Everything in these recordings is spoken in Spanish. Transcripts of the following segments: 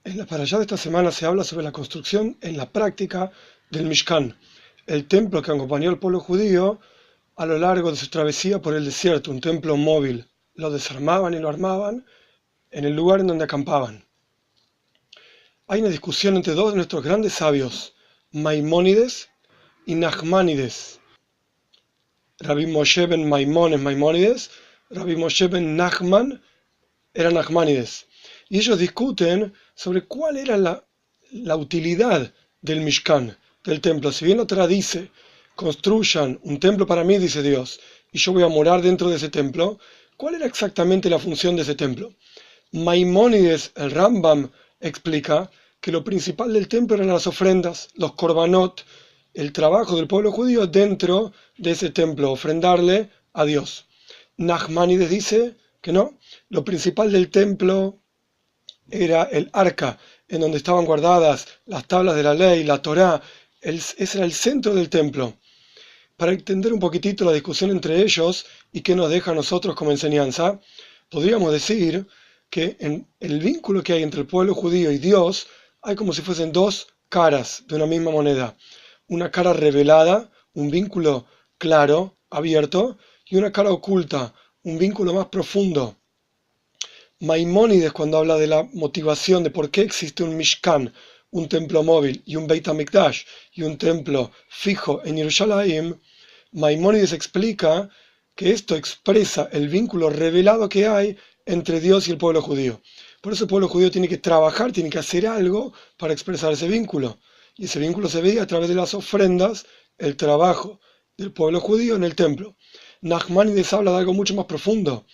En la parashá de esta semana se habla sobre la construcción en la práctica del Mishkan, el templo que acompañó al pueblo judío a lo largo de su travesía por el desierto, un templo móvil. Lo desarmaban y lo armaban en el lugar en donde acampaban. Hay una discusión entre dos de nuestros grandes sabios, Maimónides y Nachmanides. Rabbi Moshe ben Maimónides, Rabbi Moshe ben Nachman era Nachmanides. Y ellos discuten sobre cuál era la utilidad del Mishkan, del templo. Si bien la Torá dice, construyan un templo para mí, dice Dios, y yo voy a morar dentro de ese templo, ¿cuál era exactamente la función de ese templo? Maimónides, el Rambam, explica que lo principal del templo eran las ofrendas, los korbanot, el trabajo del pueblo judío dentro de ese templo, ofrendarle a Dios. Nachmanides dice que no, lo principal del templo era el arca, en donde estaban guardadas las tablas de la ley, la Torá. Ese era el centro del templo. Para entender un poquitito la discusión entre ellos y qué nos deja a nosotros como enseñanza, podríamos decir que en el vínculo que hay entre el pueblo judío y Dios hay como si fuesen dos caras de una misma moneda. Una cara revelada, un vínculo claro, abierto, y una cara oculta, un vínculo más profundo. Maimónides, cuando habla de la motivación de por qué existe un Mishkan, un templo móvil, y un Beit HaMikdash, y un templo fijo en Jerusalén, Maimónides explica que esto expresa el vínculo revelado que hay entre Dios y el pueblo judío. Por eso el pueblo judío tiene que trabajar, tiene que hacer algo para expresar ese vínculo. Y ese vínculo se veía a través de las ofrendas, el trabajo del pueblo judío en el templo. Nachmanides habla de algo mucho más profundo.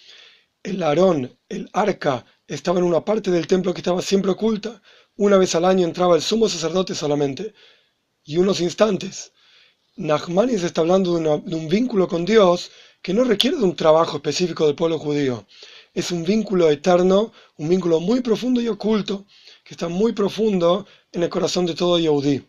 El Aarón, el arca, estaba en una parte del templo que estaba siempre oculta. Una vez al año entraba el sumo sacerdote solamente, y unos instantes. Nachmanides está hablando de un vínculo con Dios que no requiere de un trabajo específico del pueblo judío. Es un vínculo eterno, un vínculo muy profundo y oculto, que está muy profundo en el corazón de todo Yehudí.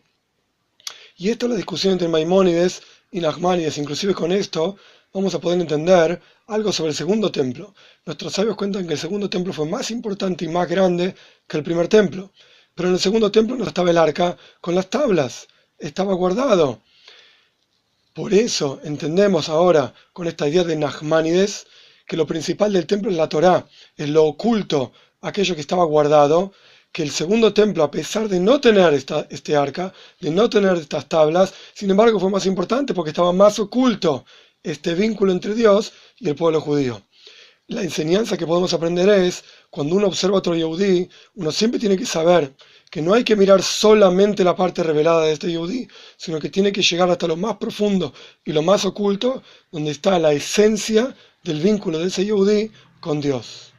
Y esta es la discusión entre Maimónides y Nachmanides. Inclusive con esto vamos a poder entender algo sobre el segundo templo. Nuestros sabios cuentan que el segundo templo fue más importante y más grande que el primer templo. Pero en el segundo templo no estaba el arca con las tablas, estaba guardado. Por eso entendemos ahora, con esta idea de Nachmanides, que lo principal del templo es la Torá, es lo oculto, aquello que estaba guardado, que el segundo templo, a pesar de no tener este arca, de no tener estas tablas, sin embargo fue más importante porque estaba más oculto este vínculo entre Dios y el pueblo judío. La enseñanza que podemos aprender es, cuando uno observa a otro Yehudí, uno siempre tiene que saber que no hay que mirar solamente la parte revelada de este Yehudí, sino que tiene que llegar hasta lo más profundo y lo más oculto, donde está la esencia del vínculo de ese Yehudí con Dios.